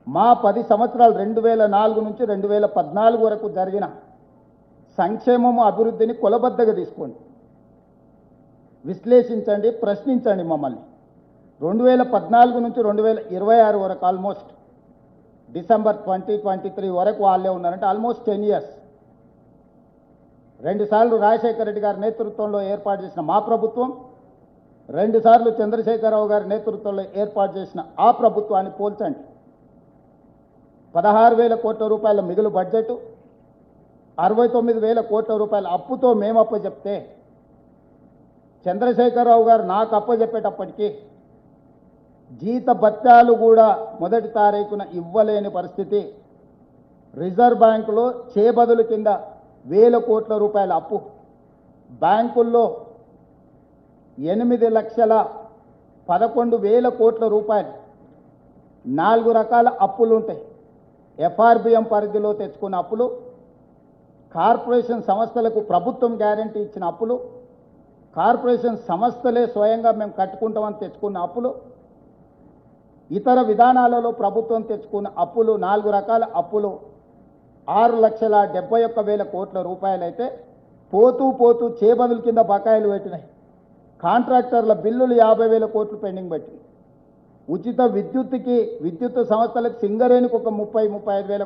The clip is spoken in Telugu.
మా 10 సంవత్సరాలు 2004 నుంచి 2014 వరకు జరిగిన సంక్షేమము అభివృద్ధిని కొలబద్దగా తీసుకోండి, విశ్లేషించండి, ప్రశ్నించండి మమ్మల్ని. 2014 నుంచి 2026 వరకు ఆల్మోస్ట్ డిసెంబర్ 2023 వరకు వాళ్ళే ఉన్నారంటే ఆల్మోస్ట్ 10 ఇయర్స్. 2 సార్లు రాజశేఖర రెడ్డి గారి నేతృత్వంలో ఏర్పాటు చేసిన మా ప్రభుత్వం, 2 సార్లు చంద్రశేఖరరావు గారి నేతృత్వంలో ఏర్పాటు చేసిన ఆ ప్రభుత్వాన్ని పోల్చండి. 16,000 కోట్ల రూపాయల మిగులు బడ్జెట్, 69,000 కోట్ల రూపాయల అప్పుతో మేము అప్పచెప్తే చంద్రశేఖరరావు గారు నాకు అప్పచెప్పేటప్పటికీ జీత భత్యాలు కూడా మొదటి తారీఖున ఇవ్వలేని పరిస్థితి. రిజర్వ్ బ్యాంకులో చేబదులు కింద 1,000 కోట్ల రూపాయల అప్పు, బ్యాంకుల్లో 8,11,000 కోట్ల రూపాయలు, 4 రకాల అప్పులు ఉంటాయి. ఎఫ్ఆర్బిఎం పరిధిలో తెచ్చుకున్న అప్పులు, కార్పొరేషన్ సంస్థలకు ప్రభుత్వం గ్యారంటీ ఇచ్చిన అప్పులు, కార్పొరేషన్ సంస్థలే స్వయంగా మేము కట్టుకుంటామని తెచ్చుకున్న అప్పులు, ఇతర విధానాలలో ప్రభుత్వం తెచ్చుకున్న అప్పులు, 4 రకాల అప్పులు 6,71,000 కోట్ల రూపాయలైతే పోతూ పోతూ చేబదుల కింద బకాయిలు పెట్టినాయి. కాంట్రాక్టర్ల బిల్లులు 50,000 కోట్లు పెండింగ్ పెట్టినాయి. ఉచిత విద్యుత్ సంస్థలకు సింగరేణికి ఒక 30,000-35,000